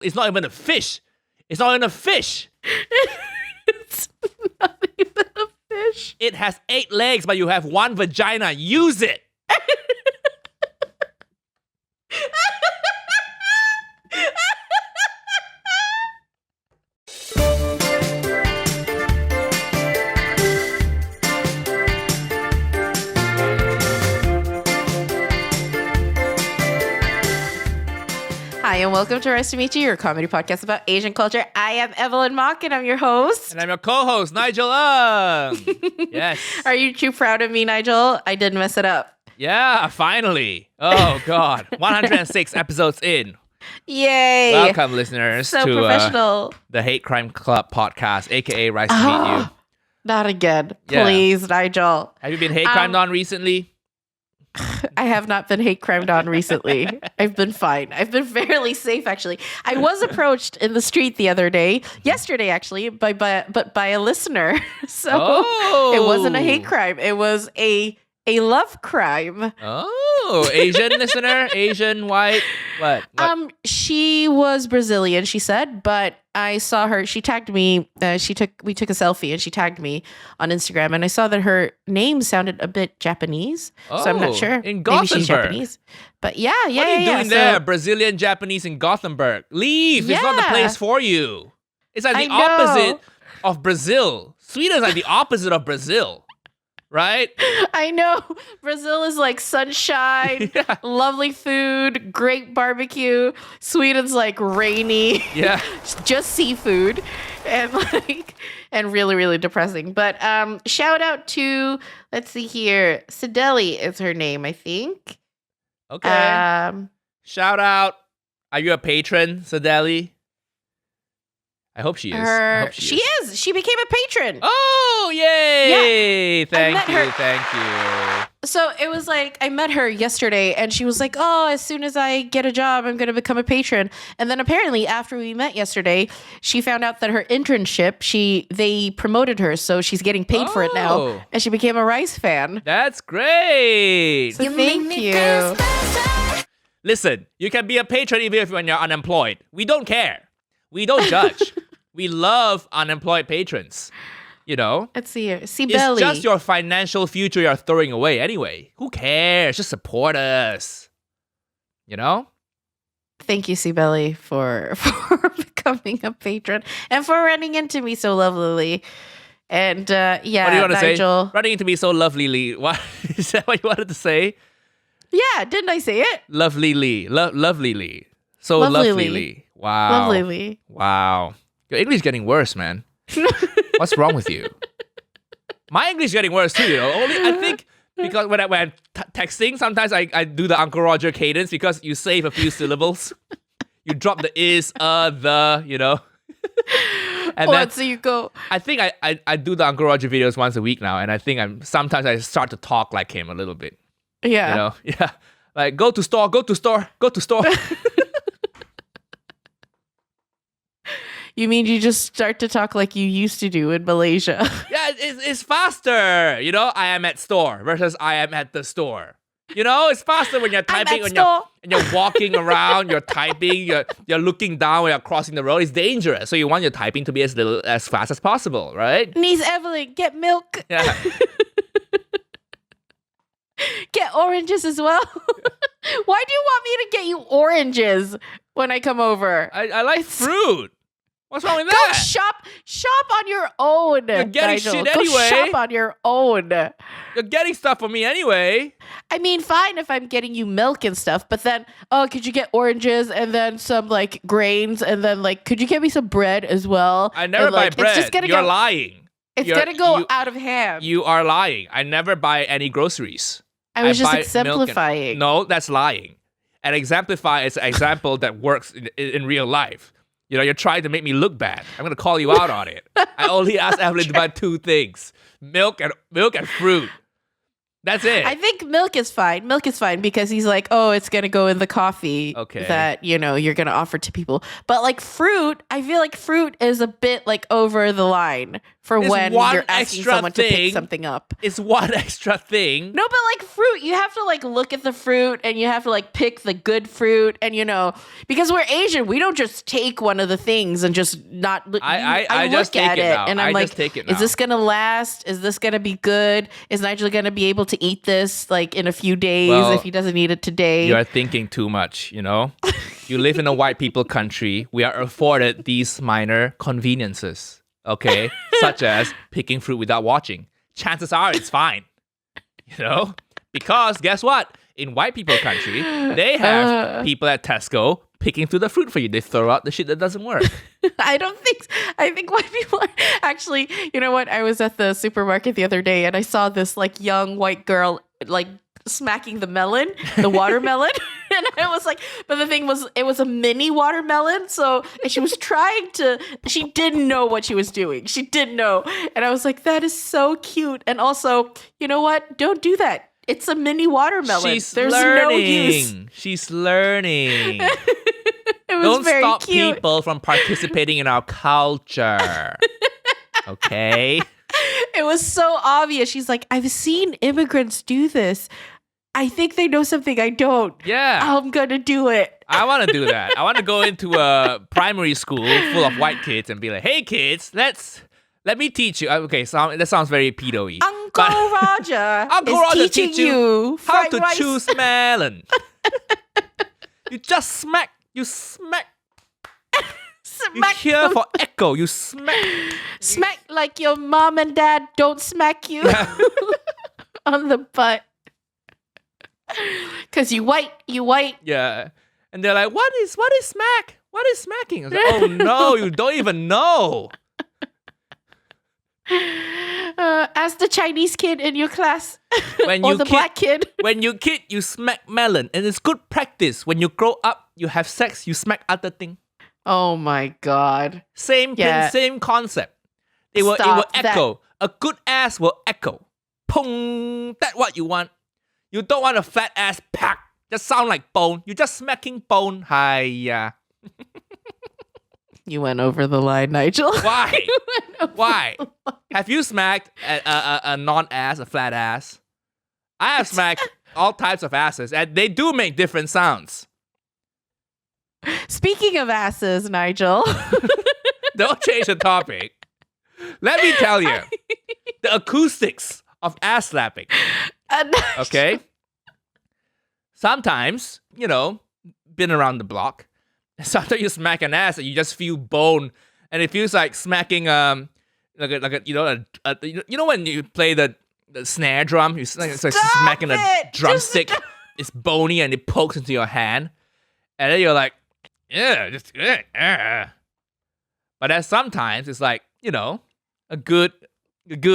It's not even a fish. It's not even a fish. It's not even a fish. It has 8 legs, but you have 1 vagina. Use it. Hi, and welcome to Rice to Meet You, your comedy podcast about Asian culture. I am Evelyn Mock, and I'm your host. And I'm your co-host, Nigel. Yes. Are you too proud of me, Nigel? I did mess it up. Yeah, finally. Oh, God. 106 episodes in. Yay. Welcome, listeners, So to professional. The Hate Crime Club podcast, a.k.a. Rice to Meet You. Not again. Yeah. Please, Nigel. Have you been hate crimed on recently? I have not been hate crimed on recently. I've been fine. I've been fairly safe, actually. I was approached in the street the other day, yesterday actually, by a listener. So It wasn't a hate crime. It was a love crime. Oh, Asian listener? Asian, white, what? She was Brazilian, she said, but I saw her. She tagged me. We took a selfie, and she tagged me on Instagram, and I saw that her name sounded a bit Japanese, so I'm not sure. In Maybe she's Gothenburg. Japanese, but yeah. What are you doing there, Brazilian, Japanese in Gothenburg? Leave. It's not the place for you. It's like the opposite of Brazil. Sweden's like the opposite of Brazil. Right? I know. Brazil is like sunshine, lovely food, great barbecue. Sweden's like rainy, just seafood, and really, really depressing. But shout out to, let's see here, Sideli is her name, I think. Okay. Shout out. Are you a patron, Sideli? I hope she is. She is. She became a patron. Oh, yay! Yeah. Thank you. So it was like, I met her yesterday, and she was like, oh, as soon as I get a job, I'm going to become a patron. And then apparently after we met yesterday, she found out that her internship, they promoted her, so she's getting paid for it now. And she became a Rice fan. That's great. So thank you. Listen, you can be a patron even when you're unemployed. We don't care. We don't judge. We love unemployed patrons. You know? Let's see here. See, It's Belly. just your financial future you're throwing away anyway. Who cares? Just support us. You know? Thank you, Belly, for becoming a patron and for running into me so lovelily. And What do you want to Nigel. say? Running into me so lovelily. What is that what you wanted to say? Yeah, didn't I say it? Lovelily. Lovelily. So Lovelily. lovelily. Wow. Lovelily. Wow. Your English is getting worse, man. What's wrong with you? My English is getting worse too, you know. I think because when I'm texting, sometimes I do the Uncle Roger cadence because you save a few syllables. You drop the is, the, you know. And then So you go. I think I do the Uncle Roger videos once a week now, and I think sometimes I start to talk like him a little bit. Yeah. You know? Yeah. Like go to store. You mean you just start to talk like you used to do in Malaysia? Yeah, it's faster. You know, I am at store versus I am at the store. You know, it's faster when you're typing and you're walking around, you're typing, you're looking down when you're crossing the road. It's dangerous. So you want your typing to be as fast as possible, right? Niece Evelyn, get milk. Yeah. Get oranges as well. Why do you want me to get you oranges when I come over? I like fruit. What's wrong with Go that? shop on your own. You're getting Nigel. shit Go anyway. shop on your own. You're getting stuff for me anyway. I mean, fine if I'm getting you milk and stuff, but then, could you get oranges and then some like grains and then like, could you get me some bread as well? I never buy bread. You're lying. It's gonna go out of hand. You are lying. I never buy any groceries. I was just buy exemplifying. No, that's lying. And exemplify is an example that works in real life. You know, you're trying to make me look bad. I'm going to call you out on it. I only asked Evelyn to buy 2 things. Milk and fruit. That's it. I think milk is fine. Milk is fine because he's like, oh, it's going to go in the coffee that, you're going to offer to people. But like fruit, I feel like fruit is a bit like over the line for when you're asking someone to pick something up. It's one extra thing. No, but like fruit, you have to like look at the fruit and you have to like pick the good fruit. And because we're Asian, we don't just take one of the things and just not look. I just look take at it it now. and I'm like, take it now. is this going to last? Is this going to be good? Is Nigel going to be able to eat this like in a few days if he doesn't eat it today? You are thinking too much, You live in a white people country. We are afforded these minor conveniences, okay? Such as picking fruit without watching. Chances are it's fine, Because guess what? In white people country, they have people at Tesco picking through the fruit for you. They throw out the shit that doesn't work. I think white people are actually, you know what? I was at the supermarket the other day and I saw this like young white girl like smacking the watermelon. And I was like, but the thing was, it was a mini watermelon. And she was she didn't know what she was doing. She didn't know. And I was like, that is so cute. And also, you know what? Don't do that. It's a mini watermelon. There's no use. She's learning. Don't very stop cute. people from participating in our culture. Okay? It was so obvious. She's like, I've seen immigrants do this. I think they know something I don't. Yeah. I'm going to do it. I want to do that. I want to go into a primary school full of white kids and be like, hey, kids, let me teach you. Okay, so that sounds very pedo-y. Uncle Roger Uncle is Roger teaching teach you how to rice. choose melon. You just smack. You smack. Smack You hear for echo. You smack. Smack like your mom and dad don't smack you on the butt. Because you white. Yeah. And they're like, what is smack? What is smacking? I was like, oh no, you don't even know. Ask the Chinese kid in your class. When or you the black kid. When you kid, you smack melon. And it's good practice. When you grow up, you have sex, you smack other thing. Oh my God. Same concept. It will echo. A good ass will echo. Pong. That's what you want. You don't want a fat ass pack. Just sound like bone. You're just smacking bone. Hiya. You went over the line, Nigel. Why? Why? Have you smacked a non-ass, a flat ass? I have smacked all types of asses, and they do make different sounds. Speaking of asses, Nigel. Don't change the topic. Let me tell you, the acoustics of ass slapping. Okay? Sometimes, been around the block. Sometimes you smack an ass and you just feel bone, and it feels like smacking when you play the snare drum, it's like smacking a drumstick. It's bony and it pokes into your hand, and then you're like, yeah, just But then sometimes it's like a good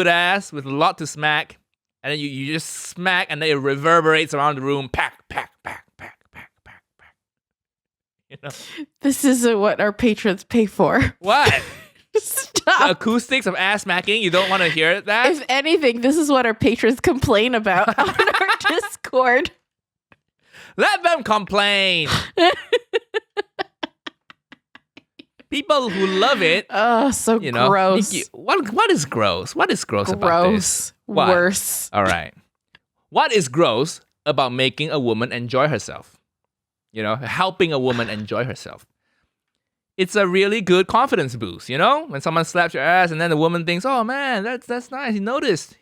ass with a lot to smack, and then you just smack, and then it reverberates around the room, pack, pack, pack, pack, pack, pack, pack. This isn't what our patrons pay for. What? Stop. The acoustics of ass smacking? You don't want to hear that? If anything, this is what our patrons complain about on our Discord. Let them complain. People who love it. Oh, so gross. Nikki, what is gross? What is gross about this? What? Worse. All right. What is gross about making a woman enjoy herself? Helping a woman enjoy herself. It's a really good confidence boost, when someone slaps your ass and then the woman thinks, oh man, that's nice. He noticed.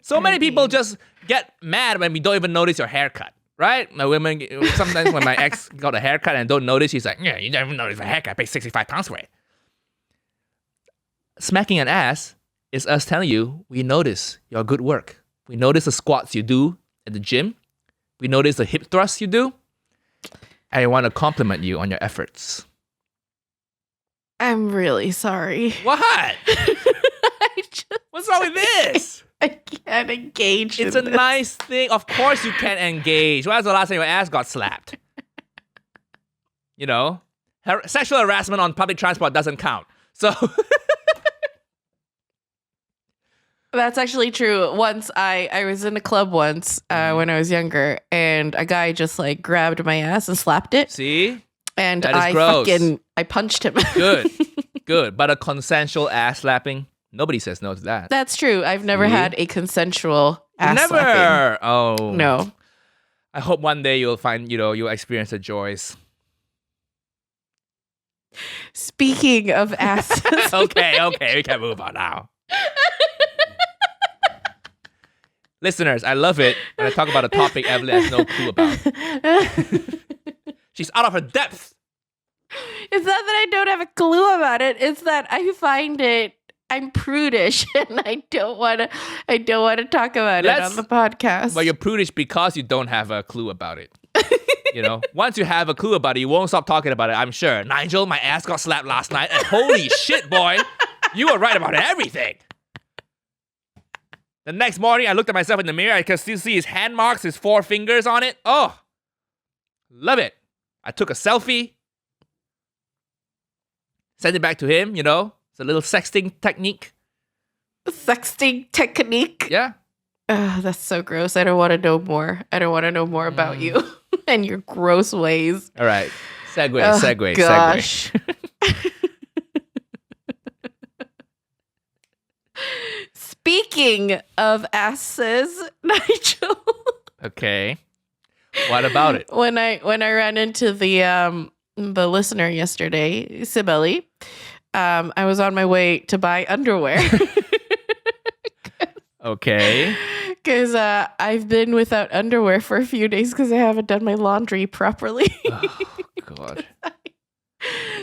So many people just get mad when we don't even notice your haircut, right? Sometimes when my ex got a haircut and don't notice, she's like, yeah, you don't even notice my haircut. I paid 65 pounds for it. Smacking an ass is us telling you, we notice your good work. We notice the squats you do at the gym. We notice the hip thrusts you do. And I want to compliment you on your efforts. I'm really sorry. What? What's wrong with this? I can't engage. It's a nice thing. Of course you can engage. When was the last time your ass got slapped? Sexual harassment on public transport doesn't count. So That's actually true. Once I was in a club once when I was younger, and a guy just like grabbed my ass and slapped it. See? And That is gross. I punched him. Good. Good. But a consensual ass slapping, nobody says no to that. That's true. I've never had a consensual ass slapping. Never. Oh. No. I hope one day you'll find, you'll experience the joys. Speaking of asses. Okay, we can move on now. Listeners, I love it when I talk about a topic Evelyn has no clue about. She's out of her depth. It's not that I don't have a clue about it. It's that I find I'm prudish and I don't want to talk about it on the podcast. But you're prudish because you don't have a clue about it. Once you have a clue about it, you won't stop talking about it, I'm sure. Nigel, my ass got slapped last night, and holy shit, boy, you were right about everything. The next morning, I looked at myself in the mirror. I could still see his hand marks, his 4 fingers on it. Oh, love it. I took a selfie, sent it back to him, It's a little sexting technique. Sexting technique? Yeah. That's so gross. I don't want to know more. I don't want to know more about you and your gross ways. All right. Segue. Gosh. Speaking of asses, Nigel. Okay. What about it? When I ran into the listener yesterday, Sibeli, I was on my way to buy underwear. Okay. Because I've been without underwear for a few days because I haven't done my laundry properly. Oh, God.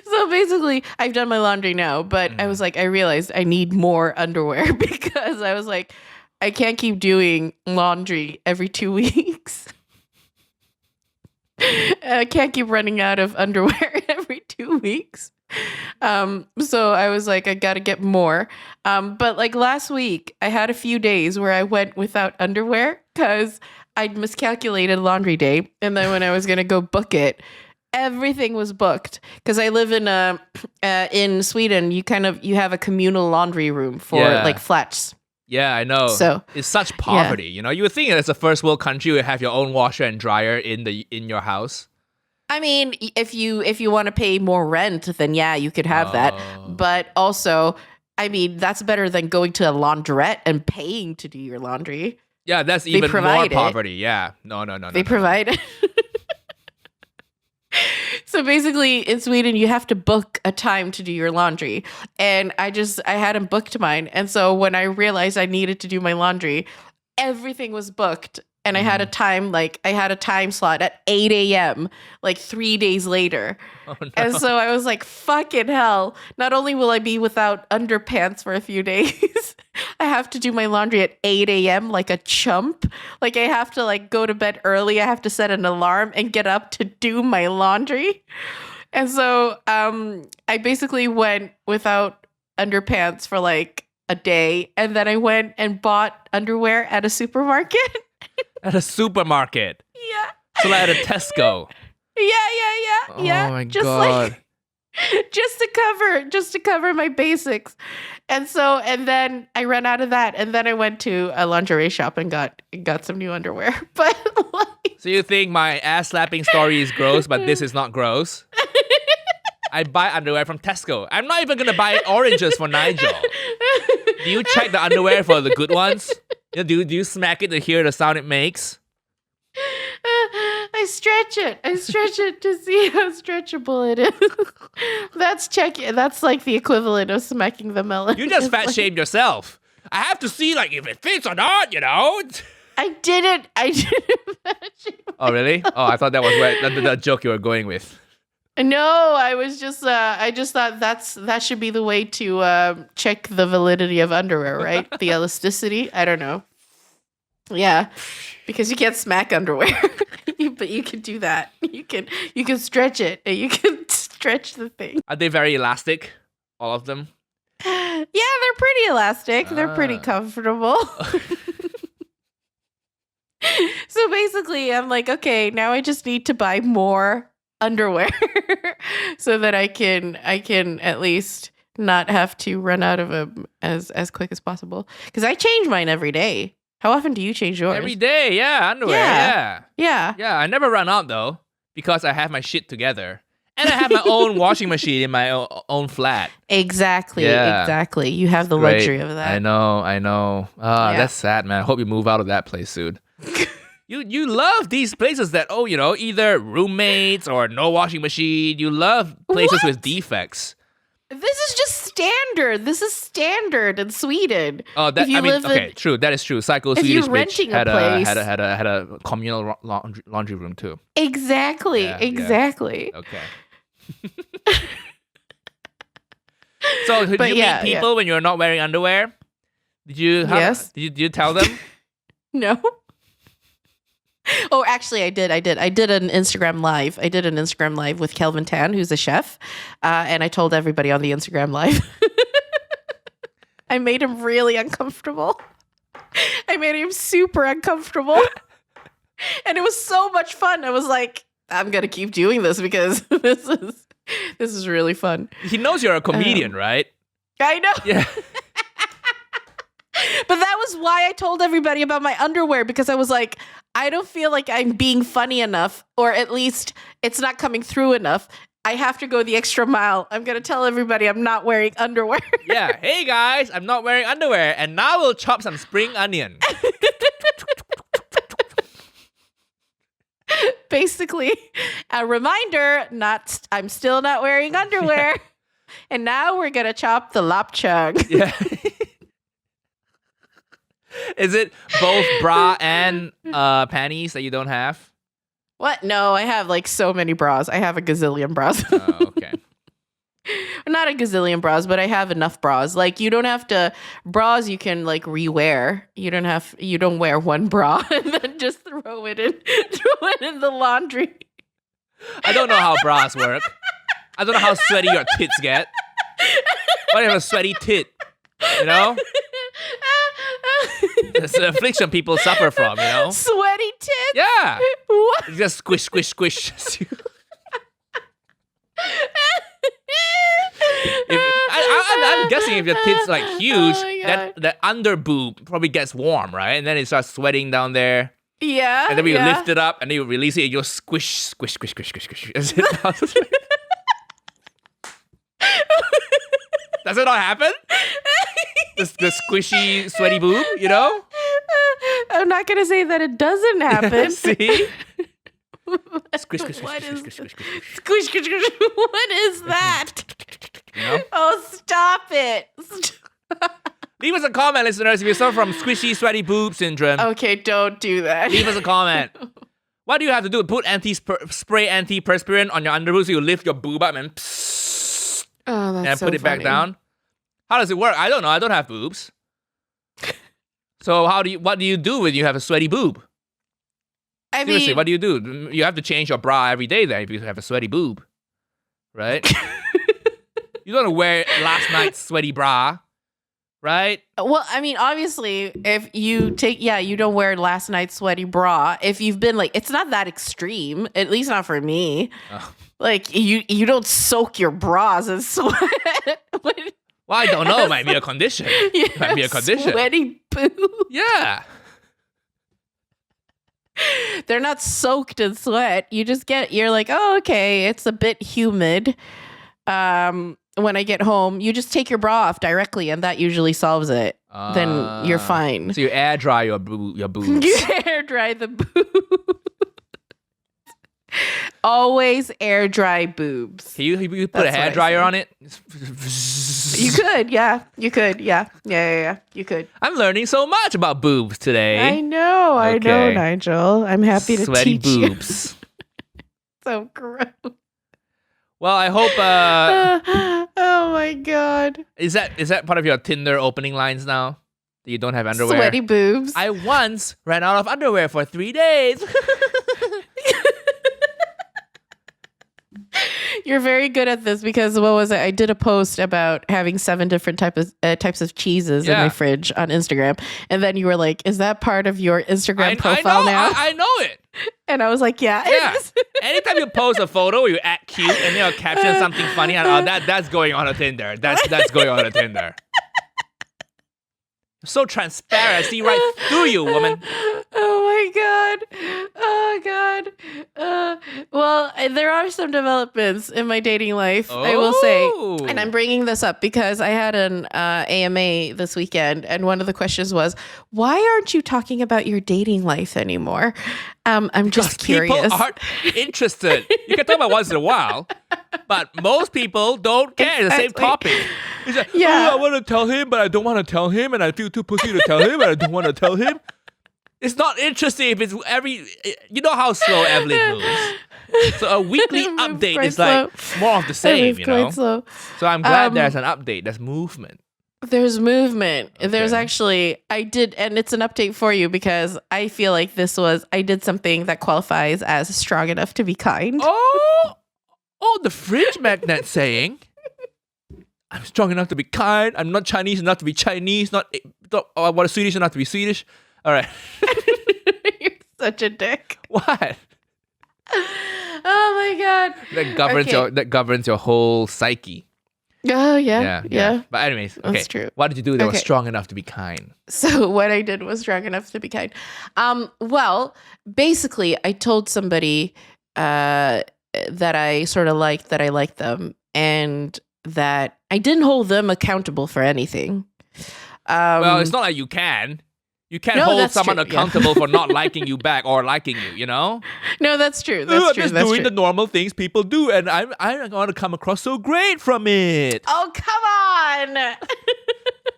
So basically, I've done my laundry now, but I was like, I realized I need more underwear because I was like, I can't keep doing laundry every 2 weeks. I can't keep running out of underwear every 2 weeks. So I was like, I gotta get more. But like last week, I had a few days where I went without underwear because I'd miscalculated laundry day. And then when I was gonna go book it, everything was booked because I live in Sweden. You have a communal laundry room for like flats. Yeah, I know. So it's such poverty, You would think it's a first world country you have your own washer and dryer in your house. I mean, if you want to pay more rent, then yeah, you could have that. But also, I mean, that's better than going to a laundrette and paying to do your laundry. Yeah, that's even more poverty. Yeah. No. They provide it. So basically, in Sweden, you have to book a time to do your laundry. And I hadn't booked mine. And so when I realized I needed to do my laundry, everything was booked. And I had a time slot at 8 a.m., like 3 days later. Oh, no. And so I was like, fucking hell. Not only will I be without underpants for a few days, I have to do my laundry at 8 a.m. like a chump. Like I have to like go to bed early. I have to set an alarm and get up to do my laundry. And so I basically went without underpants for like a day. And then I went and bought underwear at a supermarket. At a supermarket? Yeah. So like at a Tesco? Yeah. Oh my God. Just to cover my basics. And then I ran out of that. And then I went to a lingerie shop and got some new underwear. But like, so you think my ass slapping story is gross, but this is not gross? I buy underwear from Tesco. I'm not even going to buy oranges for Nigel. Do you check the underwear for the good ones? Do you smack it to hear the sound it makes? I stretch it to see how stretchable it is. That's like the equivalent of smacking the melon. You just fat shamed yourself. I have to see like if it fits or not, I didn't fat shame. Oh really? Oh, I thought that was the joke you were going with. No, I just thought that should be the way to check the validity of underwear, right? The elasticity. I don't know. Yeah, because you can't smack underwear, but you can do that. You can stretch it, and you can stretch the thing. Are they very elastic? All of them? Yeah, they're pretty elastic. They're pretty comfortable. So basically, I'm like, okay, now I just need to buy more underwear so that I can at least not have to run out of them as quick as possible. Because I change mine every day. How often do you change yours? Every day, yeah, underwear, Yeah. Yeah, I never run out though because I have my shit together. And I have my own washing machine in my own flat. Exactly. You have the Great. luxury of that. I know. That's sad, man. I hope you move out of that place soon. You love these places that, either roommates or no washing machine. You love places with defects. This is just standard. This is standard in Sweden. Oh, true. That is true. Psycho if Swedish you're bitch renting had a place, had a communal laundry room too. Exactly. Yeah. Okay. So did you meet people when you're not wearing underwear? Did you? Yes. Did you tell them? No. Oh, actually, I did. I did an Instagram live. I did an Instagram live with Kelvin Tan, who's a chef, and I told everybody on the Instagram live. I made him really uncomfortable. I made him super uncomfortable, and it was so much fun. I was like, I'm gonna keep doing this because this is really fun. He knows you're a comedian, right? I know. Yeah. But that was why I told everybody about my underwear, because I was like, I don't feel like I'm being funny enough, or at least it's not coming through enough. I have to go the extra mile. I'm going to tell everybody I'm not wearing underwear. Yeah. Hey, guys, I'm not wearing underwear. And now we'll chop some spring onion. Basically, a reminder, I'm still not wearing underwear. Yeah. And now we're going to chop the lapchung. Yeah. Is it both bra and panties that you don't have? What? No, I have like so many bras. I have a gazillion bras. Oh, okay. Not a gazillion bras, but I have enough bras. Like you don't have to bras you can like rewear. You don't wear one bra and then just throw it in the laundry. I don't know how bras work. I don't know how sweaty your tits get. Why do you have a sweaty tit? You know? It's an affliction people suffer from, Sweaty tits? Yeah. What? You just squish, squish, squish. I'm guessing if your tits like huge, that under boob probably gets warm, right? And then it starts sweating down there. Yeah. And then you lift it up and then you release it and you squish, squish, squish, squish, squish, squish. Does it not happen? The squishy, sweaty boob, I'm not going to say that it doesn't happen. See? Squish, squish, squish, squish, squish, squish, squish, squish, squish. What is that? Oh, stop it. Leave us a comment, listeners, if you suffer from squishy, sweaty boob syndrome. Okay, don't do that. Leave us a comment. What do you have to do? Put spray antiperspirant on your underboob so you lift your boob up and and so put it back down. How does it work? I don't know. I don't have boobs. So what do you do when you have a sweaty boob? Seriously, what do you do? You have to change your bra every day then if you have a sweaty boob. Right? You don't wear last night's sweaty bra. Right? Well, obviously, if you you don't wear last night's sweaty bra. If you've been it's not that extreme, at least not for me. Oh. Like, you don't soak your bras in sweat. Well, I don't know. It might be a condition. It might be a condition. Sweaty boob. Yeah. They're not soaked in sweat. You're like, oh, okay, it's a bit humid. When I get home, you just take your bra off directly, and that usually solves it. Then you're fine. So you air dry your boobs. You air dry the boobs. Always air dry boobs. Can you put a hair dryer on it? You could, yeah. You could, yeah. Yeah. You could. I'm learning so much about boobs today. I know, Nigel. I'm happy to Sweaty teach you. boobs. So gross. Well, I hope. Oh my god. Is that part of your Tinder opening lines now? That you don't have underwear? Sweaty boobs. I once ran out of underwear for 3 days. You're very good at this because what was it? I did a post about having 7 different types of cheeses in my fridge on Instagram, and then you were like, "Is that part of your Instagram profile now?" I know it. And I was like, "Yeah." Anytime you post a photo, you act cute and you'll caption something funny, and that's going on a Tinder. That's going on a Tinder. So transparent. I see right through you, woman. Oh my God. Well, there are some developments in my dating life, I will say. And I'm bringing this up because I had an AMA this weekend. And one of the questions was, why aren't you talking about your dating life anymore? I'm just curious. People aren't interested. You can talk about once in a while, but most people don't care. It's the same topic. It's like, I want to tell him, but I don't want to tell him, and I feel too pussy to tell him, and I don't want to tell him. It's not interesting if it's you know how slow Evelyn moves. So a weekly update is like more of the same, you know? So I'm glad there's an update. There's movement. There's movement. Okay. There's actually, and it's an update for you because I feel like I did something that qualifies as strong enough to be kind. Oh, the fridge magnet saying, I'm strong enough to be kind. I'm not Chinese enough to be Chinese. I want Swedish enough to be Swedish. All right. You're such a dick. What? Oh my God. That governs your whole psyche. Oh yeah. But anyways, okay. That's true. What did you do that was strong enough to be kind? So what I did was strong enough to be kind. Well, basically, I told somebody that I sort of liked that I liked them, and that I didn't hold them accountable for anything. Well, it's not like you can. You can't hold someone accountable for not liking you back or liking you, you know? No, that's true. I'm just doing the normal things people do, and I'm going to come across so great from it. Oh, come on.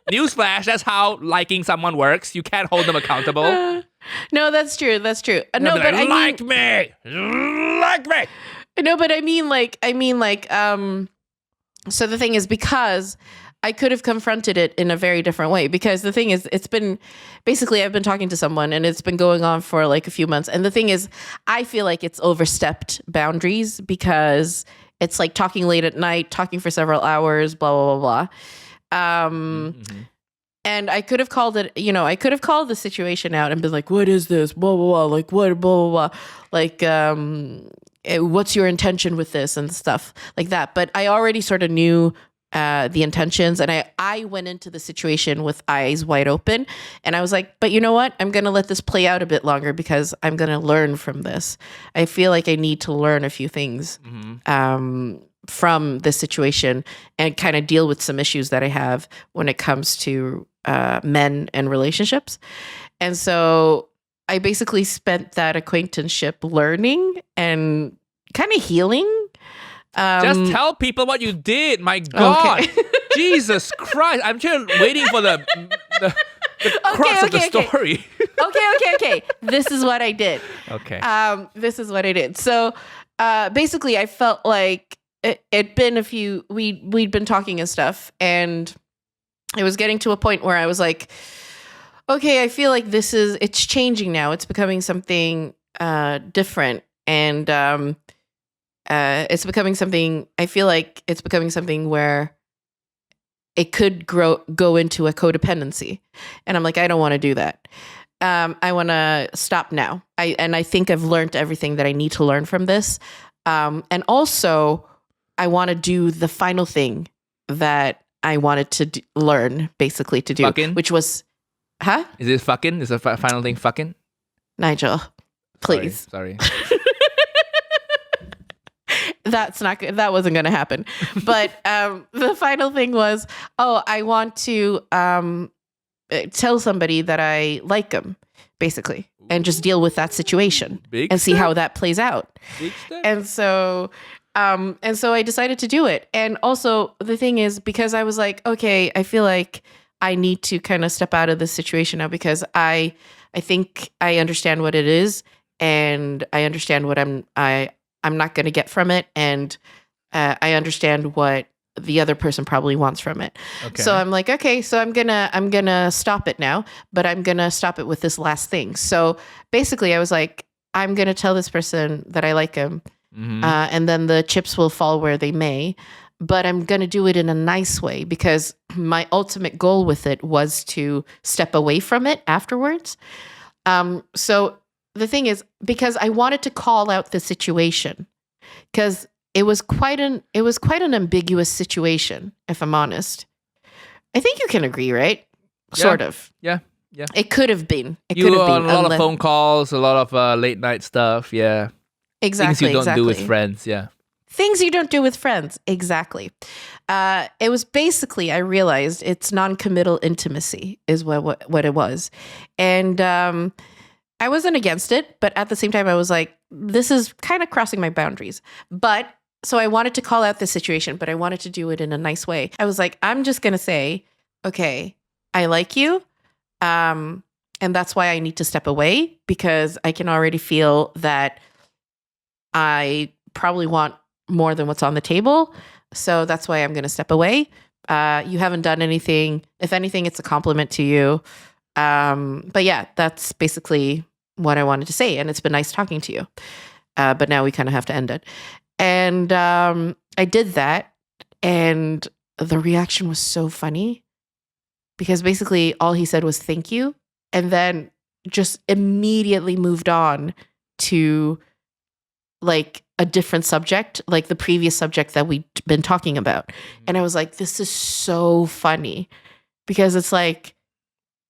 Newsflash, that's how liking someone works. You can't hold them accountable. No, that's true. That's true. No, but I mean, like me. No, but I mean like, so the thing is, because I could have confronted it in a very different way, because the thing is, I've been talking to someone and it's been going on for like a few months. And the thing is, I feel like it's overstepped boundaries because it's like talking late at night, talking for several hours, blah, blah, blah, blah. And I could have called it, I could have called the situation out and been like, what is this? Blah, blah, blah. Like, what, blah, blah, blah. Like, what's your intention with this and stuff like that. But I already sort of knew the intentions, and I went into the situation with eyes wide open, and I was like, but you know what? I'm going to let this play out a bit longer because I'm going to learn from this. I feel like I need to learn a few things from this situation and kind of deal with some issues that I have when it comes to men and relationships. And so I basically spent that acquaintanceship learning and kind of healing. Just tell people what you did. My God. Okay. Jesus Christ. I'm just waiting for the crux of the story. Okay. This is what I did. Okay. This is what I did. So basically, I felt like it'd been we'd been talking and stuff, and it was getting to a point where I was like, okay, I feel like it's changing now. It's becoming something different. And it's becoming something, I feel like it's becoming something where it could go into a codependency. And I'm like, I don't want to do that. I want to stop now. I think I've learned everything that I need to learn from this. And also, I want to do the final thing that I wanted to learn, basically, to do. Fucking? Which was, huh? Is it fucking? Is the final thing fucking? Nigel, please. Sorry. That's not good. That wasn't going to happen. But the final thing was, I want to tell somebody that I like them, basically, and just deal with that situation and see how that plays out. And so I decided to do it. And also the thing is, because I was like, okay, I feel like I need to kind of step out of this situation now, because I think I understand what it is, and I understand what I'm not going to get from it, and I understand what the other person probably wants from it. Okay. So I'm like, okay, so I'm gonna stop it now, but I'm gonna stop it with this last thing. So basically, I was like, I'm gonna tell this person that I like him, and then the chips will fall where they may. But I'm going to do it in a nice way because my ultimate goal with it was to step away from it afterwards. So the thing is, because I wanted to call out the situation, because it was quite an ambiguous situation, if I'm honest. I think you can agree, right? Yeah. Sort of. Yeah. It could have been. It You could have on been a lot of phone calls, a lot of late night stuff. Yeah. Exactly. Things you don't do with friends. Yeah. Things you don't do with friends. Exactly. It was basically, I realized it's non-committal intimacy is what it was. And I wasn't against it, but at the same time, I was like, this is kind of crossing my boundaries. But so I wanted to call out the situation, but I wanted to do it in a nice way. I was like, I'm just going to say, okay, I like you. And that's why I need to step away because I can already feel that I probably want more than what's on the table. So that's why I'm going to step away. You haven't done anything. If anything, it's a compliment to you. But yeah, that's basically what I wanted to say. And it's been nice talking to you. But now we kind of have to end it. And I did that. And the reaction was so funny because basically all he said was thank you. And then just immediately moved on to like a different subject, like the previous subject that we'd been talking about. And I was like, this is so funny because it's like,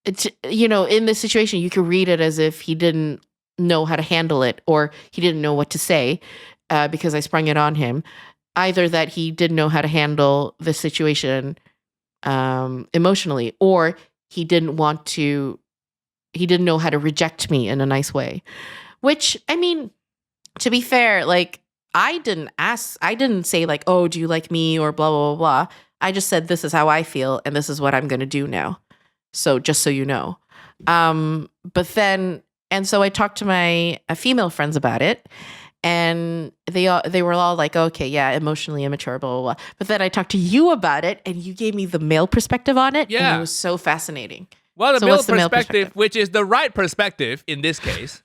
in this situation, you could read it as if he didn't know how to handle it or he didn't know what to say because I sprung it on him. Either that he didn't know how to handle the situation emotionally, or he didn't know how to reject me in a nice way. Which, I mean, to be fair, like, I didn't say like, oh, do you like me or blah, blah, blah, blah. I just said, this is how I feel and this is what I'm going to do now. So just so you know. But then, and so I talked to my female friends about it and they were all like, okay, yeah, emotionally immature, blah, blah, blah. But then I talked to you about it and you gave me the male perspective on it. Yeah. And it was so fascinating. Well, the So male perspective, which is the right perspective in this case.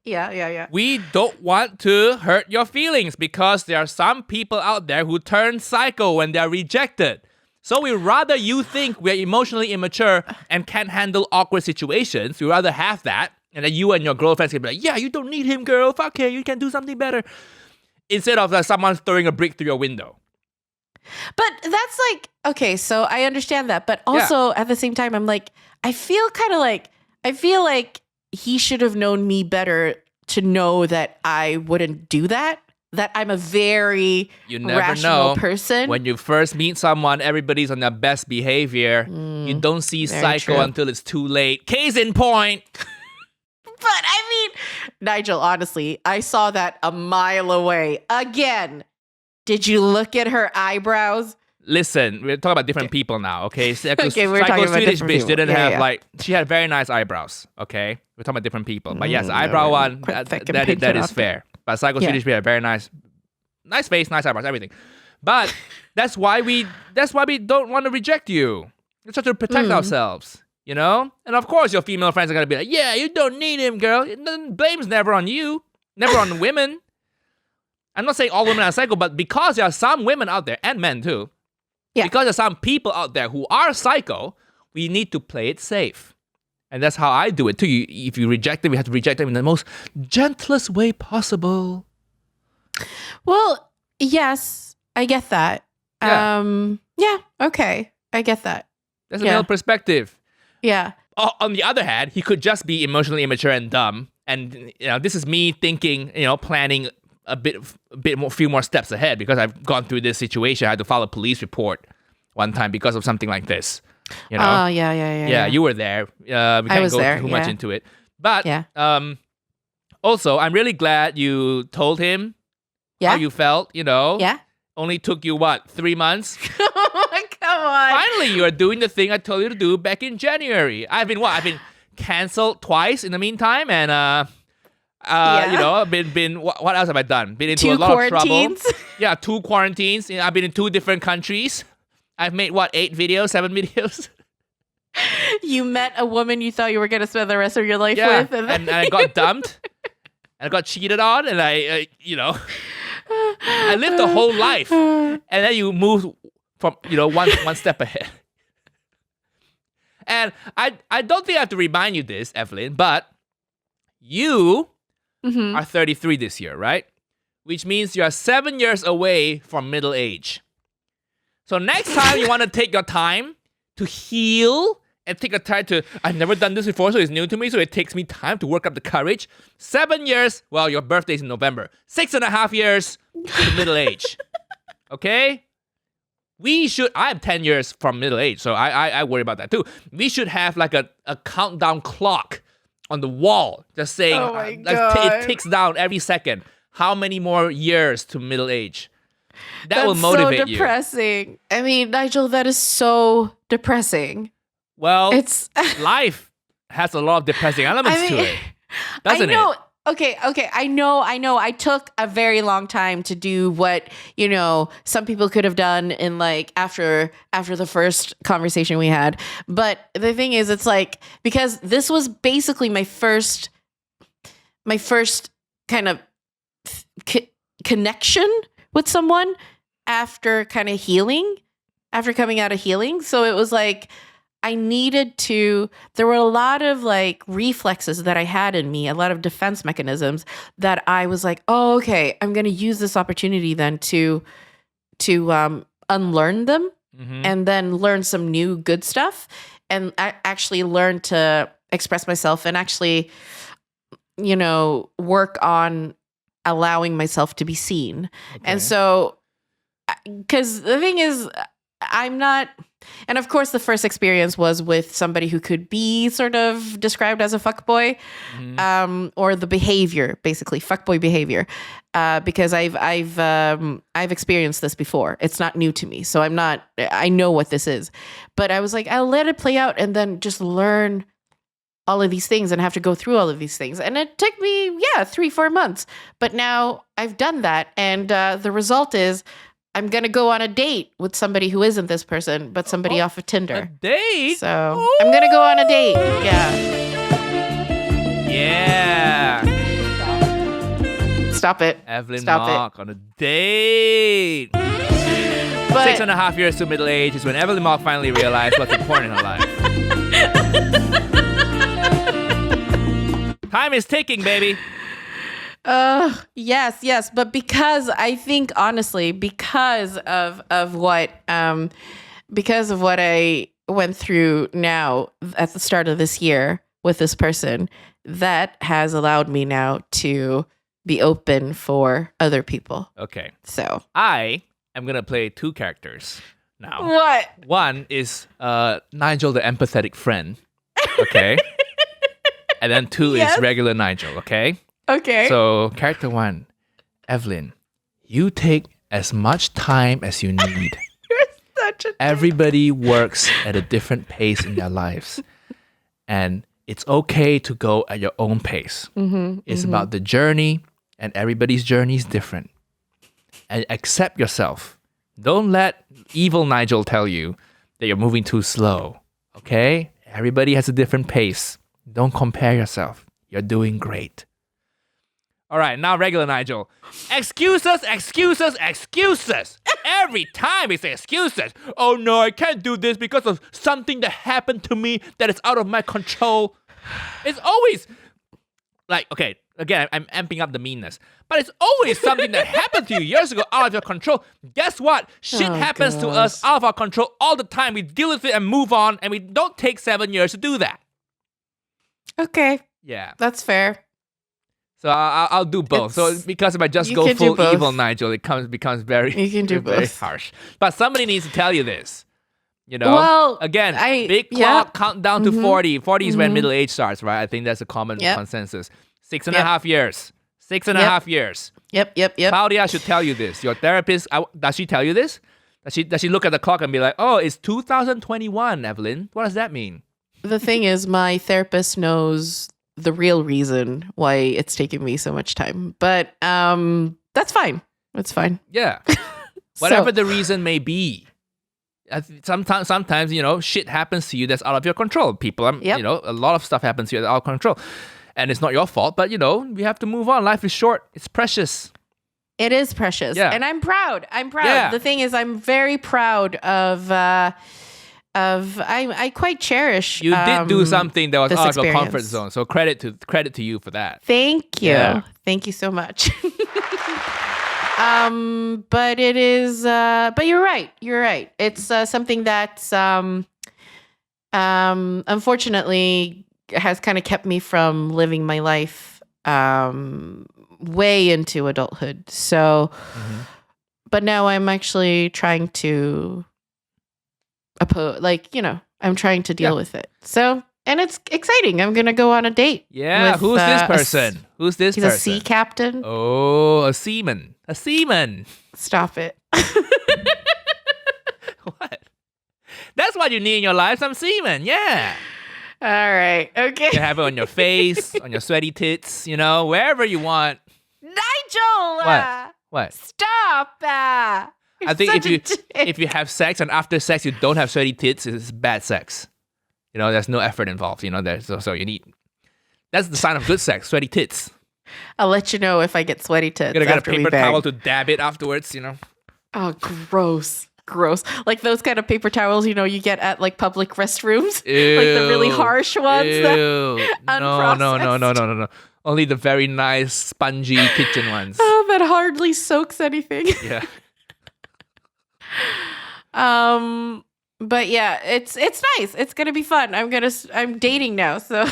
Yeah. We don't want to hurt your feelings because there are some people out there who turn psycho when they're rejected. So we rather you think we're emotionally immature and can't handle awkward situations. We rather have that. And then you and your girlfriends can be like, yeah, you don't need him, girl. Fuck him. You can do something better. Instead of someone throwing a brick through your window. But that's like, okay, so I understand that. But also at the same time, I'm like, I feel like he should have known me better to know that I wouldn't do that. That I'm a very rational person. When you first meet someone, everybody's on their best behavior. You don't see psycho true. until it's too late. Case in point. But I mean, Nigel, honestly, I saw that a mile away. Again, did you look at her eyebrows? Listen, we're talking about different people now, okay? Okay, we're talking about Swedish different bitch people. didn't Yeah, have yeah. she had very nice eyebrows, okay? We're talking about different people. But yes, eyebrow one, that is fair. But Psycho Swedish bitch had very nice face, nice eyebrows, everything. But that's why we don't want to reject you. It's just to protect ourselves, you know? And of course your female friends are gonna be like, yeah, you don't need him, girl. Blame's never on you, never on women. I'm not saying all women are psycho, but because there are some women out there, and men too, because there are some people out there who are psycho, we need to play it safe. And that's how I do it too. If you reject them, we have to reject them in the most gentlest way possible. Well, yes, I get that. Yeah. Okay, I get that. That's a male perspective. Yeah. On the other hand, he could just be emotionally immature and dumb. And this is me thinking, planning a few more steps ahead because I've gone through this situation. I had to file a police report one time because of something like this. Oh, yeah. Yeah, you were there. We can't go too much into it. But also, I'm really glad you told him how you felt, Yeah. Only took you, 3 months? Come on. Finally, you are doing the thing I told you to do back in January. I've been canceled twice in the meantime, and I've been what else have I done? Been into a lot of trouble. Yeah, 2 quarantines. I've been in 2 different countries. I've made 7 videos. You met a woman you thought you were going to spend the rest of your life with, and I got dumped. And I got cheated on, and I. I lived a whole life. And then you move from, one step ahead. And I don't think I have to remind you this, Evelyn, but you are 33 this year, right? Which means you are 7 years away from middle age. So next time you want to take your time to heal and take a time to, I've never done this before, so it's new to me, so it takes me time to work up the courage. 7 years, well, your birthday's in November. 6.5 years to middle age. Okay? I'm 10 years from middle age, so I worry about that too. We should have like a countdown clock on the wall, just saying, Oh my God. It ticks down every second. How many more years to middle age? That will motivate so depressing. you. I mean, Nigel, that is so depressing. Well, It's life has a lot of depressing elements to it, doesn't I know. it? Okay. I know. I took a very long time to do what, some people could have done in like after the first conversation we had. But the thing is, it's like, because this was basically my first kind of connection with someone after kind of healing, after coming out of healing. So it was like, there were a lot of like reflexes that I had in me, a lot of defense mechanisms that I was like, oh, okay, I'm going to use this opportunity then to unlearn them and then learn some new good stuff and actually learn to express myself and actually, work on allowing myself to be seen. Okay. And so, because the thing is, I'm not, and of course the first experience was with somebody who could be sort of described as a fuckboy, or the behavior, basically fuckboy behavior, because I've experienced this before. It's not new to me, so I know what this is. But I was like, I'll let it play out and then just learn all of these things and have to go through all of these things. And it took me, 3-4 months. But now I've done that, and the result is, I'm going to go on a date with somebody who isn't this person, but somebody off of Tinder. A date? So I'm going to go on a date. Yeah. Yeah. Stop it. Evelyn Stop Mock on a date. But 6.5 years to middle age is when Evelyn Mock finally realized what's important in her life. Time is ticking, baby. Yes. But because I think, honestly, because of what I went through now at the start of this year with this person, that has allowed me now to be open for other people. Okay. So I am going to play two characters now. What? One is Nigel, the empathetic friend. Okay. And then two is regular Nigel. Okay. Okay. So, character one, Evelyn, you take as much time as you need. You're such a Everybody works at a different pace in their lives. And it's okay to go at your own pace. It's about the journey, and everybody's journey is different. And accept yourself. Don't let evil Nigel tell you that you're moving too slow. Okay? Everybody has a different pace. Don't compare yourself. You're doing great. All right, now regular Nigel. Excuses. Every time we say excuses. Oh no, I can't do this because of something that happened to me that is out of my control. It's always like, okay, again, I'm amping up the meanness. But it's always something that happened to you years ago out of your control. Guess what? Shit happens to us out of our control all the time. We deal with it and move on, and we don't take 7 years to do that. Okay. Yeah. That's fair. So I'll do both. So because if I just go full evil Nigel, it becomes very, very harsh. But somebody needs to tell you this. Well, again, big clock, count down to 40. 40 is when middle age starts, right? I think that's a common consensus. 6.5 years. 6.5 years. Yep. Claudia should tell you this. Your therapist, does she tell you this? Does she look at the clock and be like, oh, it's 2021, Evelyn? What does that mean? The thing is, my therapist knows the real reason why it's taking me so much time. But that's fine. It's fine. Yeah. Whatever the reason may be. Sometimes, shit happens to you that's out of your control. People, a lot of stuff happens to you that's out of control. And it's not your fault, but, we have to move on. Life is short. It's precious. It is precious. Yeah. And I'm proud. Yeah. The thing is, I'm very proud of I quite cherish. You did do something that was this out of your comfort experience. zone. So credit to you for that. Thank you. Yeah. Thank you so much. But it is, but you're right. You're right. It's something that's, unfortunately has kind of kept me from living my life, way into adulthood. So, but now I'm actually trying to I'm trying to deal with it. So, and it's exciting. I'm going to go on a date. Yeah. with, Who's this person? Who's this He's person? a sea captain. Oh, a seaman. A seaman. Stop it. What? That's what you need in your life, some semen. Yeah. All right. Okay. You have it on your face, on your sweaty tits, wherever you want. Nigel! What? Stop! I think if you have sex and after sex you don't have sweaty tits, it's bad sex. There's no effort involved. So you need. That's the sign of good sex. Sweaty tits. I'll let you know if I get sweaty tits. You're gonna get after a paper we bang. towel to dab it afterwards. Oh, gross. Like those kind of paper towels, you get at like public restrooms. Ew. Like the really harsh ones. Ew. No. Only the very nice, spongy kitchen ones. Oh, that hardly soaks anything. Yeah. But yeah, it's nice. It's gonna be fun. I'm dating now, so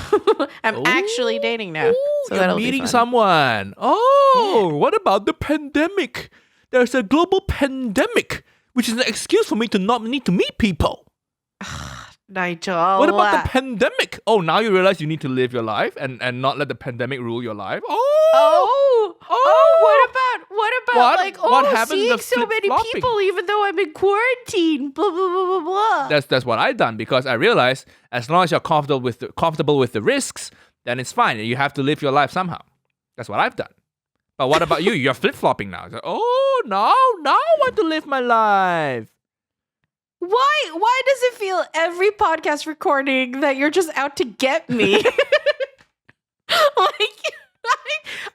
I'm actually dating now. So you're that'll be meeting fun. someone. Oh, what about the pandemic? There's a global pandemic, which is an excuse for me to not need to meet people. Nigel. What about the pandemic? Oh, now you realize you need to live your life and not let the pandemic rule your life. What happens seeing to so many flip-flopping? people even though I'm in quarantine. Blah blah blah blah blah. That's what I've done because I realized as long as you're comfortable with the risks, then it's fine. You have to live your life somehow. That's what I've done. But what about you? You're flip-flopping now. It's like, now I want to live my life. Why does it feel every podcast recording that you're just out to get me?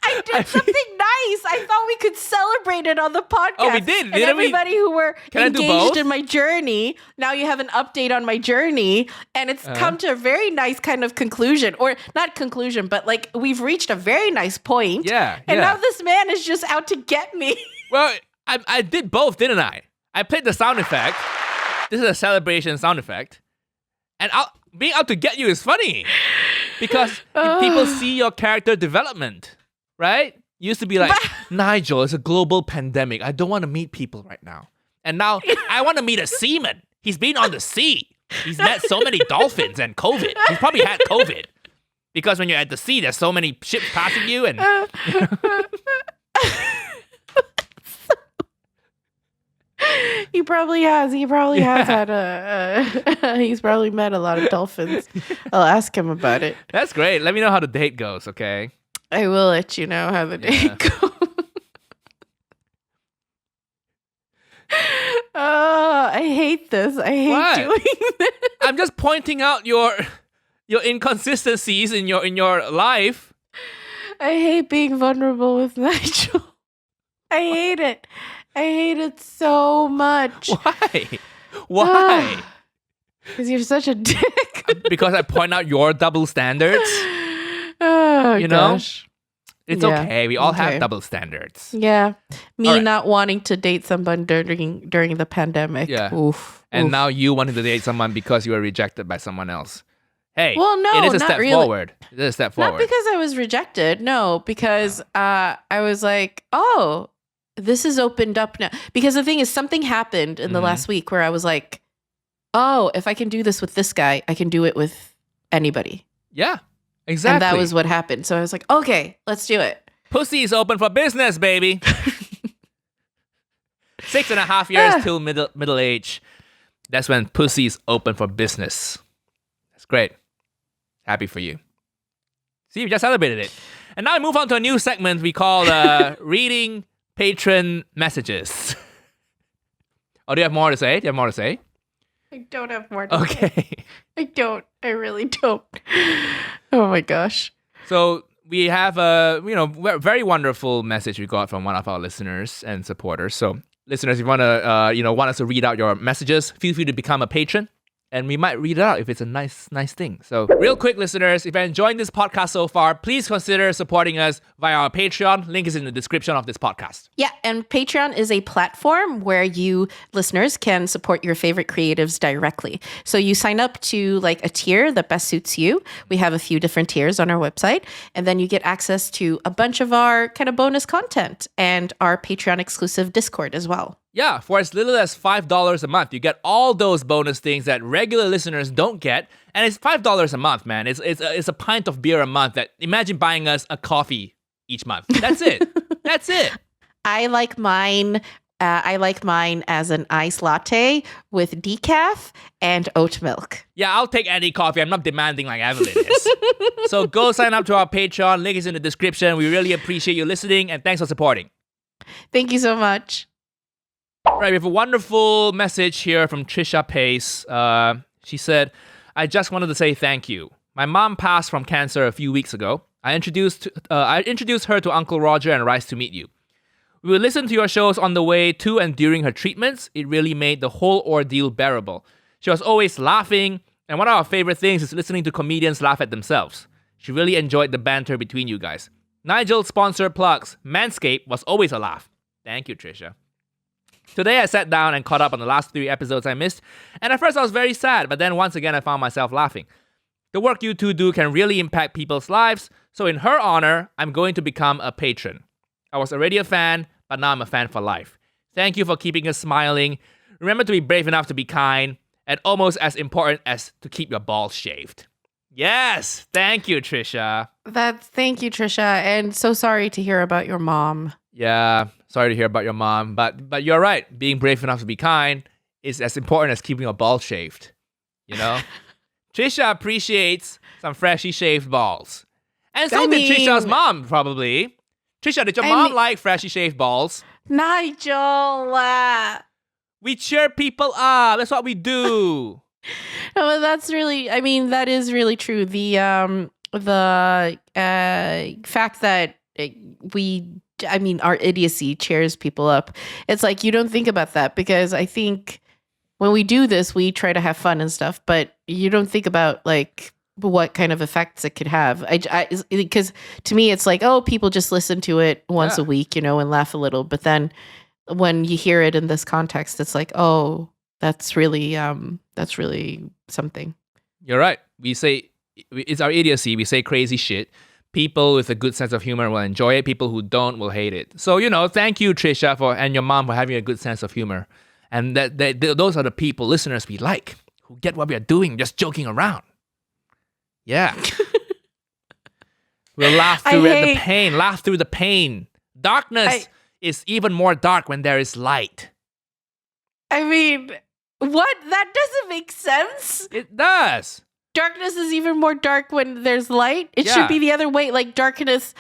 I did something nice. I thought we could celebrate it on the podcast. Oh, we did. And everybody who were Can I do engaged both? in my journey, now you have an update on my journey, and it's come to a very nice kind of conclusion, or not conclusion, but like we've reached a very nice point. Yeah. And now this man is just out to get me. Well, I did both, didn't I? I played the sound effect. This is a celebration sound effect. And being out to get you is funny. Because people see your character development, right? Used to be like, Nigel, it's a global pandemic. I don't want to meet people right now. And now I want to meet a seaman. He's been on the sea. He's met so many dolphins and COVID. He's probably had COVID. Because when you're at the sea, there's so many ships passing you and... He probably has. He probably has had he's probably met a lot of dolphins. I'll ask him about it. That's great. Let me know how the date goes, okay? I will let you know how the date goes. Oh, I hate this. I hate doing this. I'm just pointing out your inconsistencies in your life. I hate being vulnerable with Nigel. I hate it. I hate it so much. Why? Because you're such a dick. Because I point out your double standards. Oh, you gosh. know? It's okay. We all have double standards. Yeah. Me right. not wanting to date someone during the pandemic. Yeah. Oof. And now you wanting to date someone because you were rejected by someone else. Hey, well, no, it is a not step really. forward. It is a step forward. Not because I was rejected. No, because I was like, oh, this is opened up now. Because the thing is, something happened in the last week where I was like, oh, if I can do this with this guy, I can do it with anybody. Yeah, exactly. And that was what happened. So I was like, okay, let's do it. Pussy is open for business, baby. 6.5 years till middle age. That's when pussy is open for business. That's great. Happy for you. See, we just celebrated it. And now we move on to a new segment we call reading Patron messages. Oh, do you have more to say? I don't have more to say. Okay. I don't. I really don't. Oh my gosh. So we have a very wonderful message we got from one of our listeners and supporters. So, listeners, if you want to want us to read out your messages, feel free to become a patron. And we might read it out if it's a nice thing. So real quick, listeners, if you're enjoying this podcast so far, please consider supporting us via our Patreon. Link is in the description of this podcast. Yeah, and Patreon is a platform where you, listeners, can support your favorite creatives directly. So you sign up to like a tier that best suits you. We have a few different tiers on our website. And then you get access to a bunch of our kind of bonus content and our Patreon exclusive Discord as well. Yeah, for as little as $5 a month, you get all those bonus things that regular listeners don't get. And it's $5 a month, man. It's a pint of beer a month. That imagine buying us a coffee each month. That's it. That's it. I like mine as an iced latte with decaf and oat milk. Yeah, I'll take any coffee. I'm not demanding like Evelyn is. So go sign up to our Patreon. Link is in the description. We really appreciate you listening, and thanks for supporting. Thank you so much. Right, we have a wonderful message here from Trisha Pace. She said, I just wanted to say thank you. My mom passed from cancer a few weeks ago. I introduced her to Uncle Roger and Rise to Meet You. We would listen to your shows on the way to and during her treatments. It really made the whole ordeal bearable. She was always laughing, and one of our favorite things is listening to comedians laugh at themselves. She really enjoyed the banter between you guys. Nigel's sponsor plugs, Manscaped, was always a laugh. Thank you, Trisha. Today I sat down and caught up on the last 3 episodes I missed, and at first I was very sad, but then once again I found myself laughing. The work you two do can really impact people's lives, so in her honor, I'm going to become a patron. I was already a fan, but now I'm a fan for life. Thank you for keeping us smiling. Remember to be brave enough to be kind, and almost as important as to keep your balls shaved. Yes! Thank you, Trisha. Thank you, Trisha, and so sorry to hear about your mom. Yeah, sorry to hear about your mom, but you're right. Being brave enough to be kind is as important as keeping your balls shaved. You know? Trisha appreciates some freshly shaved balls. And so did Trisha's mom, probably. Trisha, did your mom like freshly shaved balls? Nigel! We cheer people up. That's what we do. No, that is really true. The fact that our idiocy cheers people up. It's like you don't think about that because I think when we do this, we try to have fun and stuff, but you don't think about like what kind of effects it could have. Because to me, it's like, oh, people just listen to it once a week, and laugh a little. But then when you hear it in this context, it's like, oh, that's really something. You're right. We say it's our idiocy. We say crazy shit. People with a good sense of humor will enjoy it. People who don't will hate it. So, thank you, Trisha, and your mom for having a good sense of humor. And those are the people, listeners we like, who get what we are doing, just joking around. Yeah. We'll laugh through the pain. Laugh through the pain. Darkness is even more dark when there is light. I mean, what? That doesn't make sense. It does. Darkness is even more dark when there's light. It should be the other way. Like darkness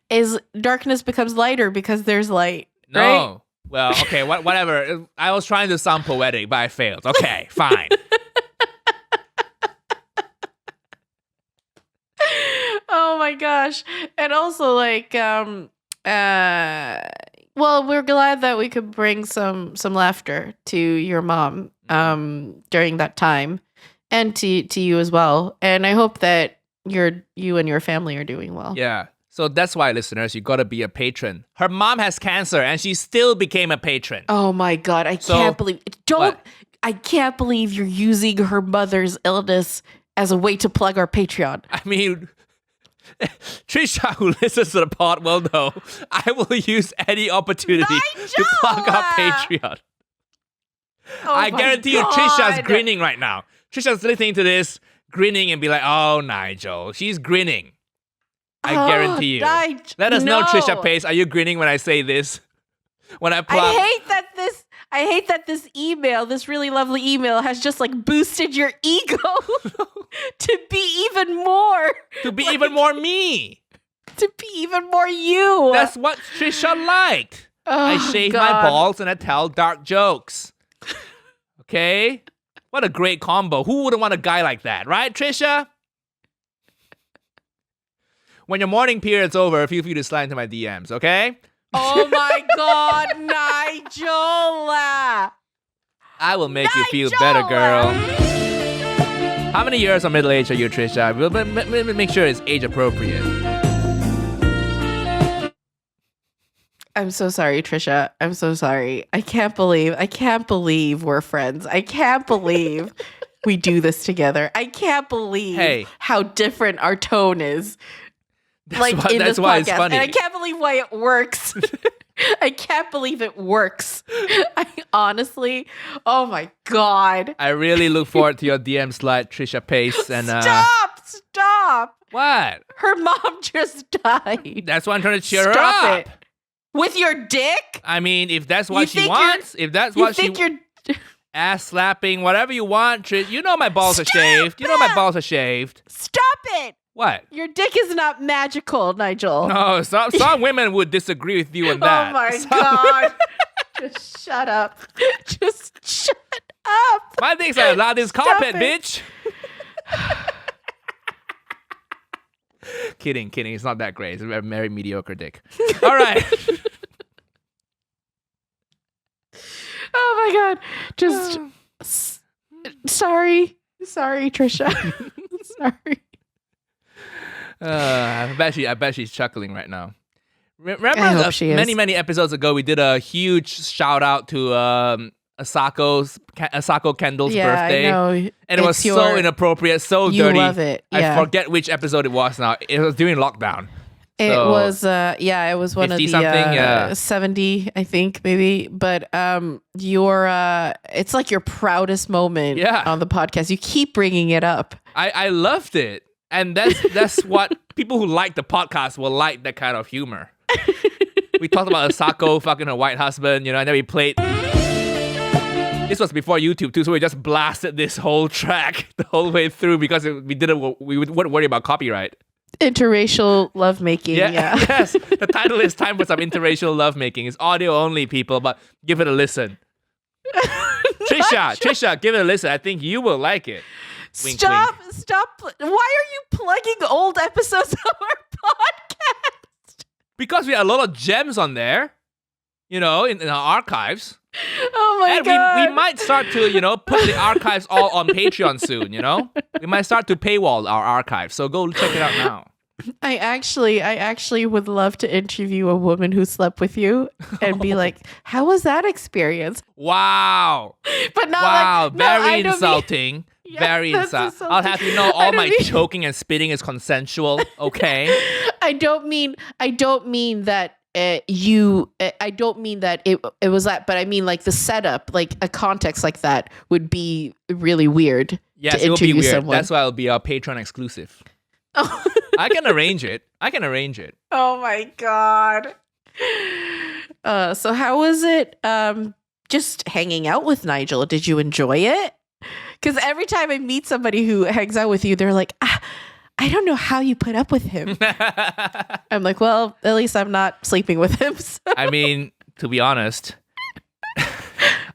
becomes lighter because there's light. No. Right? Well, okay, whatever. I was trying to sound poetic, but I failed. Okay, fine. Oh my gosh. And also well, we're glad that we could bring some laughter to your mom during that time. And to you as well. And I hope that you and your family are doing well. Yeah. So that's why, listeners, you got to be a patron. Her mom has cancer and she still became a patron. Oh my God. I can't believe you're using her mother's illness as a way to plug our Patreon. I mean, Trisha, who listens to the pod, will know I will use any opportunity to plug our Patreon. Oh I guarantee you Trisha's grinning right now. Trisha's listening to this, grinning and be like, oh, Nigel. She's grinning. I guarantee you. Let us know, Trisha Pace. Are you grinning when I say this? When I plug? I hate that this email, this really lovely email, has just like boosted your ego to be even more. To be even more me. To be even more you. That's what Trisha liked. I shave my balls and I tell dark jokes. Okay? What a great combo. Who wouldn't want a guy like that, right, Trisha? when your morning period's over, feel free to slide into my DMs, okay? Oh my God, Nigel! I will make you feel better, girl. How many years of middle age are you, Trisha? We'll make sure it's age appropriate. I'm so sorry, Trisha. I'm so sorry. I can't believe we're friends. I can't believe we do this together. I can't believe how different our tone is. That's in that's this why podcast. it's funny. And I can't believe why it works. I can't believe it works. I honestly, oh my God. I really look forward to your DM slide, Trisha Pace. And Stop. What? Her mom just died. That's why I'm trying to cheer her Stop up. it. With your dick? I mean, if that's what she wants, if that's what she ass slapping, whatever you want, Trish. You know my balls are shaved. You know my balls are shaved. Stop it. What? Your dick is not magical, Nigel. No, some women would disagree with you on that. Oh my God. Just shut up. Just shut up. My dick's like Aladdin's carpet, bitch. Kidding. It's not that great. It's a very mediocre dick. All right. Oh my God. Just sorry, Trisha. Sorry. I bet she's chuckling right now. Remember many episodes ago, we did a huge shout out to Asako Kendall's birthday. I know. And it was so inappropriate, so dirty. You love it. Yeah. I forget which episode it was now. It was during lockdown. It was it was one of the 70, I think, maybe. But it's like your proudest moment on the podcast. You keep bringing it up. I loved it. And that's what people who like the podcast will like, that kind of humor. We talked about Asako fucking her white husband, and then we played. This was before YouTube too, so we just blasted this whole track the whole way through because we wouldn't worry about copyright. Interracial lovemaking. Yeah. Yes. The title is Time for Some Interracial Lovemaking. It's audio only, people, but give it a listen. Trisha, give it a listen. I think you will like it. Wink, Stop. wink. Why are you plugging old episodes of our podcast? Because we have a lot of gems on there, in our archives. Oh my God. We might start to, put the archives all on Patreon soon, We might start to paywall our archives. So go check it out now. I actually would love to interview a woman who slept with you and be like, how was that experience? Wow. But not very insulting. Very insulting. I'll have you know all my choking and spitting is consensual, okay? I don't mean that I don't mean that it was that, but I mean like the setup, like a context like that would be really weird. Yes, it will be weird. Someone. That's why it'll be our Patreon exclusive. Oh. I can arrange it. Oh my God. So how was it just hanging out with Nigel? Did you enjoy it? Because every time I meet somebody who hangs out with you, they're like, I don't know how you put up with him. I'm like, well, at least I'm not sleeping with him. So. I mean, to be honest,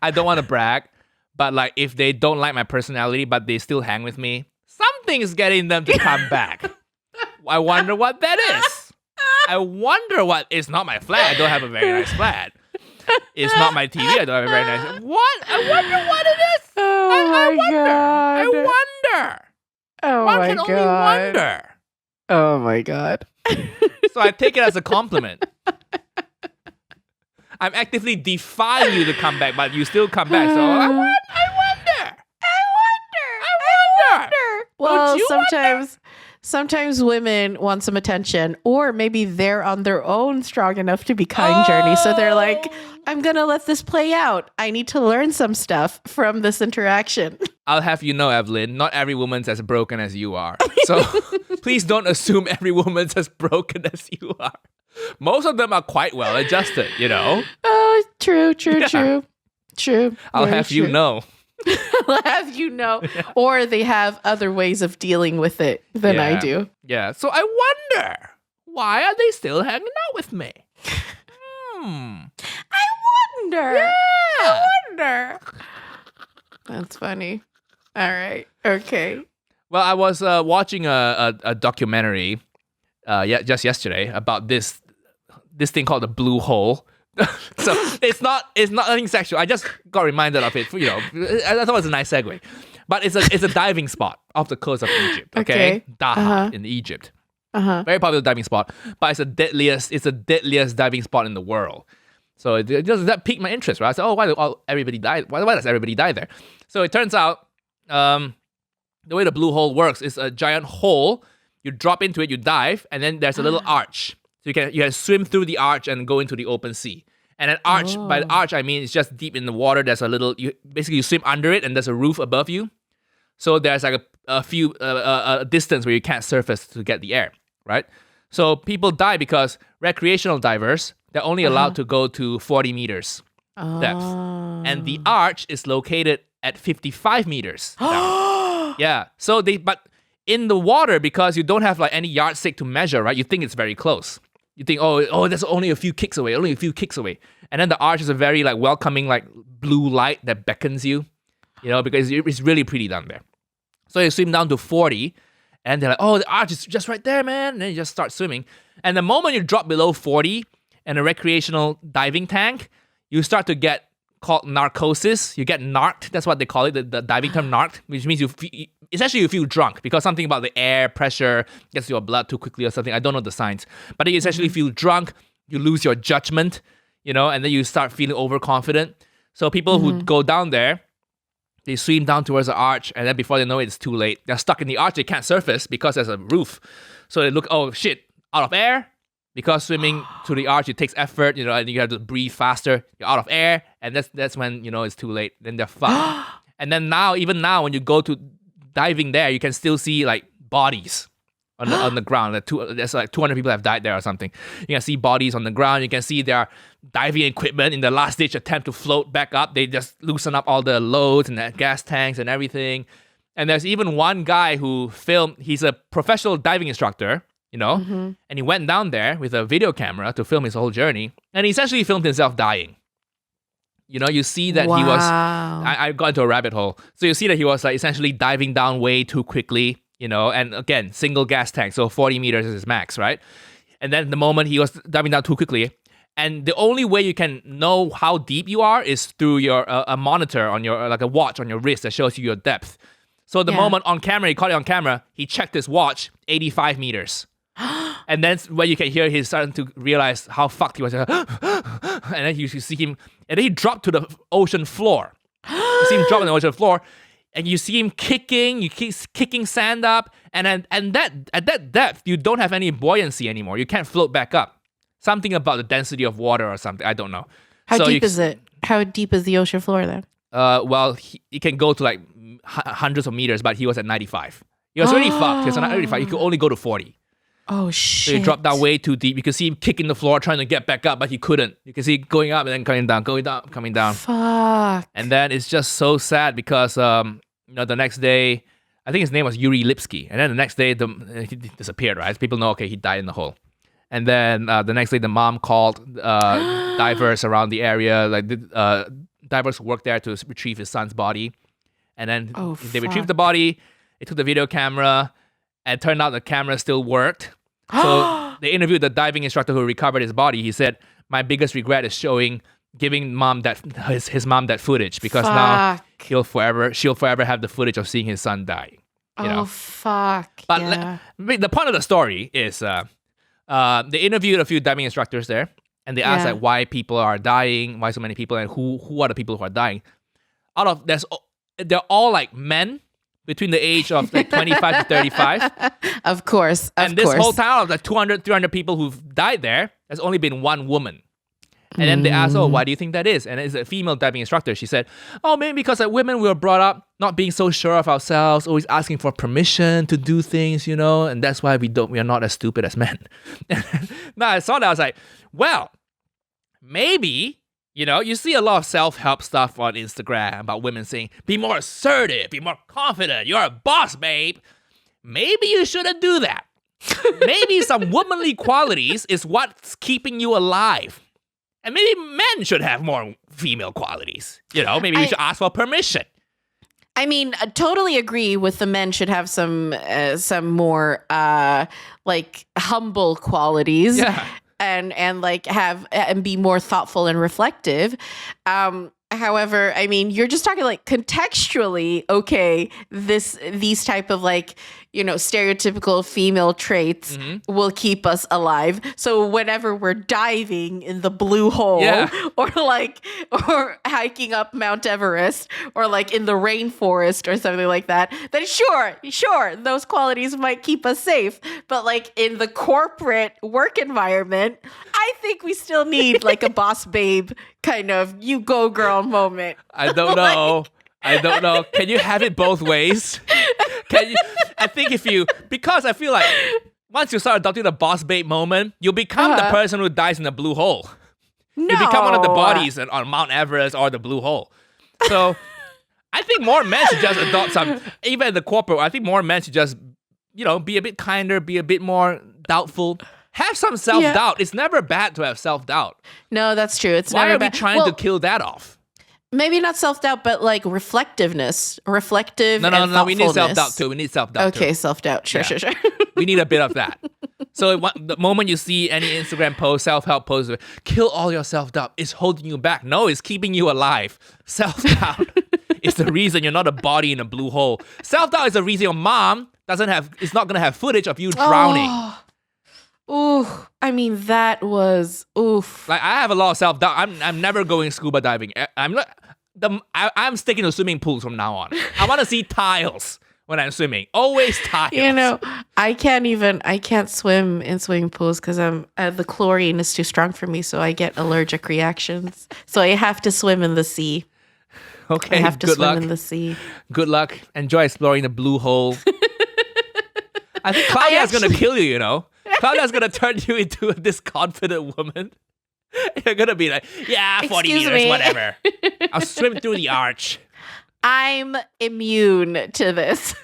I don't want to brag, but like if they don't like my personality, but they still hang with me, something's getting them to come back. I wonder what that is. It's not my flat. I don't have a very nice flat. It's not my TV. I don't have a very nice. What? I wonder what it is. Oh my God. I wonder. Oh One my can God. only wonder. Oh my God. So I take it as a compliment. I'm actively defying you to come back, but you still come back. So I wonder. Well, sometimes women want some attention, or maybe they're on their own strong enough to be kind journey. So they're like, I'm going to let this play out. I need to learn some stuff from this interaction. I'll have you know, Evelyn, not every woman's as broken as you are. So please don't assume every woman's as broken as you are. Most of them are quite well adjusted, Oh, true. I'll have you know. I'll have you know. Or they have other ways of dealing with it than I do. Yeah. So I wonder, why are they still hanging out with me? I wonder. Yeah. I wonder. That's funny. All right. Okay. Well, I was watching a documentary just yesterday about this thing called the blue hole. So it's not nothing sexual. I just got reminded of it. I thought it was a nice segue. But it's a diving spot off the coast of Egypt. Okay, Daha in Egypt. Very popular diving spot, but it's the deadliest diving spot in the world. So that piqued my interest, right? I said, why does everybody die? Why does everybody die there? So it turns out, the way the blue hole works is a giant hole. You drop into it, you dive, and then there's a little arch. So you can swim through the arch and go into the open sea. And an arch, by the arch I mean it's just deep in the water. There's a little, you swim under it, and there's a roof above you. So there's like a distance where you can't surface to get the air. Right? So people die because recreational divers, they're only allowed to go to 40 meters depth. And the arch is located at 55 meters down. Yeah. So but in the water, because you don't have like any yardstick to measure, right? You think it's very close. You think, that's only a few kicks away, And then the arch is a very like welcoming, like blue light that beckons you, because it's really pretty down there. So you swim down to 40. And they're like, the arch is just right there, man. And then you just start swimming. And the moment you drop below 40 in a recreational diving tank, you start to get called narcosis. You get narked. That's what they call it, the diving term narked, which means you feel drunk because something about the air pressure gets to your blood too quickly or something. I don't know the science. But you essentially feel drunk. You lose your judgment, and then you start feeling overconfident. So people who go down there, they swim down towards the arch, and then before they know it, it's too late. They're stuck in the arch. They can't surface because there's a roof. So they look, out of air. Because swimming to the arch, it takes effort, and you have to breathe faster. You're out of air, and that's when, it's too late. Then they're fucked. And then even now, when you go to diving there, you can still see, like, bodies on the ground. There's like 200 people have died there or something. You can see bodies on the ground. You can see their diving equipment in the last ditch attempt to float back up. They just loosen up all the loads and the gas tanks and everything. And there's even one guy who filmed. He's a professional diving instructor, and he went down there with a video camera to film his whole journey. And he essentially filmed himself dying. You see that he was. I got into a rabbit hole. So you see that he was like essentially diving down way too quickly. And again, single gas tank, so 40 meters is his max, right? And then the moment he was diving down too quickly, and the only way you can know how deep you are is through your a monitor on your, like a watch on your wrist that shows you your depth. So the moment on camera, he caught it on camera, he checked his watch, 85 meters. And then when you can hear he's starting to realize how fucked he was. And then you see him, and then he dropped to the ocean floor. You see him drop on the ocean floor. And you see him kicking, you keep kicking sand up, and at that depth, you don't have any buoyancy anymore. You can't float back up. Something about the density of water or something. I don't know. How deep is it? How deep is the ocean floor then? Well, he can go to like hundreds of meters, but he was at 95. He was already fucked. He was at 95. He could only go to 40. Oh, shit. So he dropped down way too deep. You could see him kicking the floor, trying to get back up, but he couldn't. You can see going up and then coming down, coming down. Fuck. And then it's just so sad because, the next day, I think his name was Yuri Lipsky. And then the next day, he disappeared, right? People know, okay, he died in the hole. And then the next day, the mom called divers around the area, like divers who worked there to retrieve his son's body. And then they retrieved the body, they took the video camera, and it turned out the camera still worked. So they interviewed the diving instructor who recovered his body. He said, my biggest regret is giving mom his mom that footage, because now she'll forever have the footage of seeing his son die. Fuck. But the point of the story is they interviewed a few diving instructors there, and they asked like why people are dying, why so many people, and who are the people who are dying. They're all like men between the age of like 25 to 35. Of course. And this whole town of like 200, 300 people who've died there, there's only been one woman. And then they asked, why do you think that is? And it's a female diving instructor. She said, maybe because like women, we were brought up not being so sure of ourselves, always asking for permission to do things, and that's why we are not as stupid as men. Now I saw that, I was like, well, maybe, you see a lot of self-help stuff on Instagram about women saying, be more assertive, be more confident, you're a boss, babe. Maybe you shouldn't do that. Maybe some womanly qualities is what's keeping you alive. And maybe men should have more female qualities. Maybe we should ask for permission. I mean, I totally agree with the men should have some more like humble qualities. Yeah. And like have and be more thoughtful and reflective. However, I mean, you're just talking like contextually, okay, these type of like, stereotypical female traits will keep us alive. So whenever we're diving in the blue hole or hiking up Mount Everest or like in the rainforest or something like that, then sure, those qualities might keep us safe. But like in the corporate work environment, I think we still need like a boss babe kind of you go girl moment. I don't know. Can you have it both ways? I think because I feel like once you start adopting the boss babe moment, you become the person who dies in the blue hole. No. You become one of the bodies on Mount Everest or the blue hole. So I think more men should just adopt some, even in the corporate, I think more men should just, be a bit kinder, be a bit more doubtful. Have some self-doubt. It's never bad to have self-doubt. No, that's true. It's Why never are we bad. trying to kill that off? Maybe not self-doubt, but like reflectiveness. Reflective and No. We need thoughtfulness. self-doubt too. Okay, self-doubt. Sure. We need a bit of that. So the moment you see any Instagram post, self-help post, kill all your self-doubt, it's holding you back. No, it's keeping you alive. Self-doubt is the reason you're not a body in a blue hole. Self-doubt is the reason your mom is not going to have footage of you drowning. Ooh, I mean, that was oof. Like, I have a lot of self-doubt. I'm never going scuba diving. I'm sticking to swimming pools from now on. I want to see tiles when I'm swimming. Always tiles. I can't swim in swimming pools because the chlorine is too strong for me, so I get allergic reactions. So I have to swim in the sea. Okay, I have to good swim luck. in the sea. Good luck. Enjoy exploring the blue hole. I think Claudia's going to kill you, Claudia's going to turn you into this confident woman. You're going to be like, 40 Excuse meters, me. whatever. I'll swim through the arch. I'm immune to this.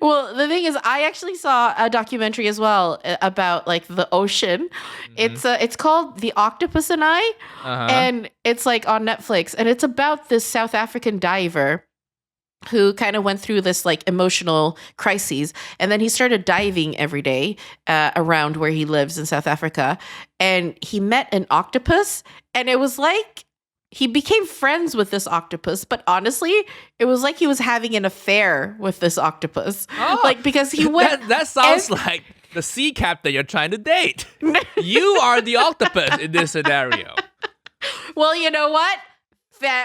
Well, the thing is, I actually saw a documentary as well about like the ocean. It's called The Octopus and I, and it's like on Netflix, and it's about this South African diver who kind of went through this like emotional crises, and then he started diving every day around where he lives in South Africa, and he met an octopus, and it was like he became friends with this octopus, but honestly, it was like he was having an affair with this octopus. Like, because he went... That sounds like the sea captain you're trying to date. You are the octopus in this scenario. Well, you know what?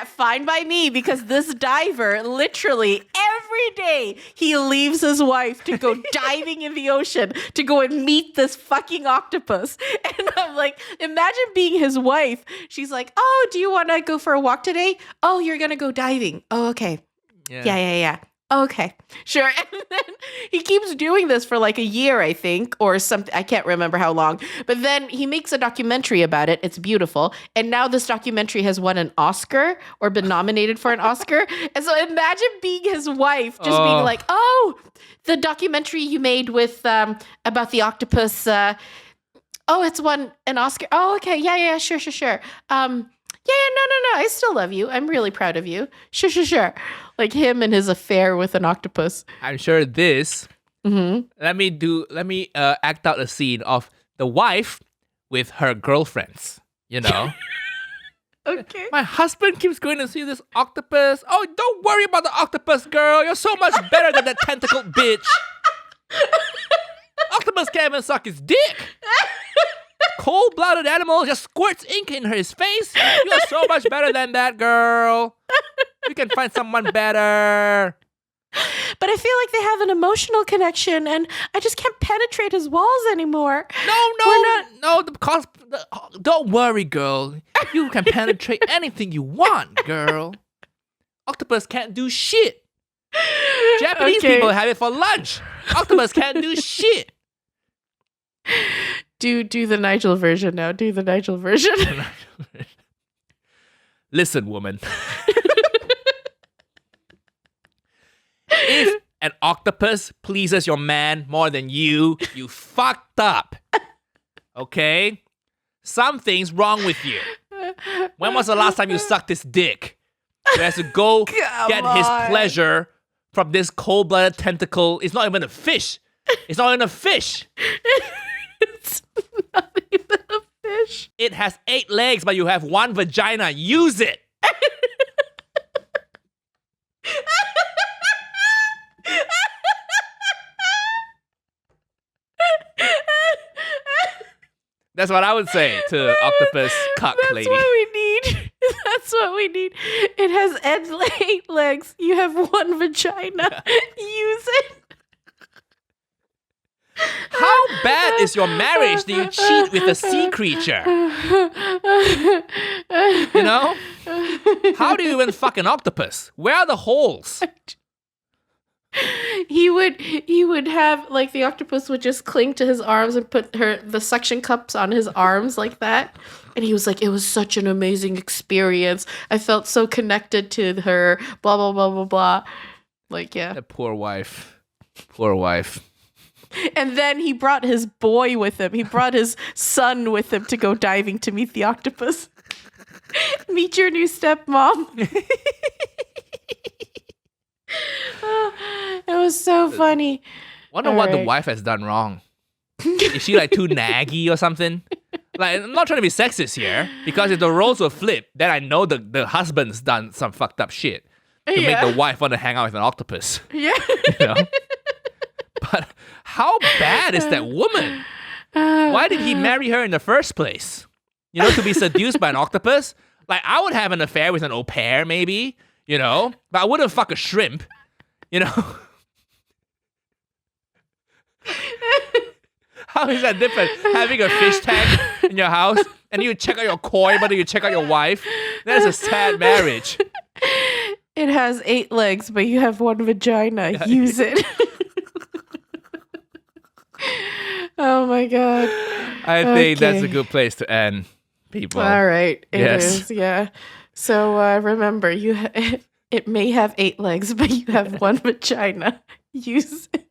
Fine by me, because this diver literally every day he leaves his wife to go diving in the ocean to go and meet this fucking octopus. And I'm like, imagine being his wife. She's like, oh, do you want to go for a walk today? Oh, you're going to go diving. Oh, okay. Yeah. Okay, sure. And then he keeps doing this for like a year, I think, or something. I can't remember how long. But then he makes a documentary about it. It's beautiful. And now this documentary has won an Oscar or been nominated for an Oscar. And so imagine being his wife, just being like, oh, the documentary you made with about the octopus. It's won an Oscar. Oh, okay. Yeah, sure. No. I still love you. I'm really proud of you. Sure. Like him and his affair with an octopus. I'm sure this. Let me act out a scene of the wife with her girlfriends. Okay. My husband keeps going to see this octopus. Oh, don't worry about the octopus, girl. You're so much better than that tentacled bitch. Octopus can't even suck his dick. Cold-blooded animal just squirts ink in his face. You're so much better than that, girl. You can find someone better. But I feel like they have an emotional connection, and I just can't penetrate his walls anymore. No. Don't worry, girl. You can penetrate anything you want, girl. Octopus can't do shit. Japanese people have it for lunch. Octopus can't do shit. Do the Nigel version now. Do the Nigel version. Listen, woman. If an octopus pleases your man more than you fucked up. Okay? Something's wrong with you. When was the last time you sucked his dick? who has to go Come get his on. pleasure from this cold-blooded tentacle. It's not even a fish. It's not even a fish. It's not even a fish. It has 8 legs, but you have 1 vagina. Use it. That's what I would say to octopus cuck lady. That's what we need. That's what we need. It has 8 legs. You have 1 vagina. Use it. How bad is your marriage that you cheat with a sea creature? You know? How do you even fuck an octopus? Where are the holes? He would have, like, the octopus would just cling to his arms and put the suction cups on his arms like that. And he was like, it was such an amazing experience. I felt so connected to her, blah, blah, blah, blah, blah. Like, yeah. That poor wife. Poor wife. And then he brought his boy with him. He brought his son with him to go diving to meet the octopus. Meet your new stepmom. It was so funny. Wonder All what the right. wife has done wrong. Is she like too naggy or something? Like, I'm not trying to be sexist here, because if the roles were flipped, then I know the husband's done some fucked up shit to make the wife want to hang out with an octopus. Yeah. You know? But how bad is that woman? Why did he marry her in the first place? You know, to be seduced by an octopus? Like, I would have an affair with an au pair, maybe, you know? But I wouldn't fuck a shrimp, you know? How is that different? Having a fish tank in your house, and you check out your koi, but you check out your wife? That's a sad marriage. It has 8 legs, but you have 1 vagina. Use it. Oh my god. I think that's a good place to end, people. All right. It is, Yes. yeah. So remember, it may have 8 legs, but you have 1 vagina. Use it.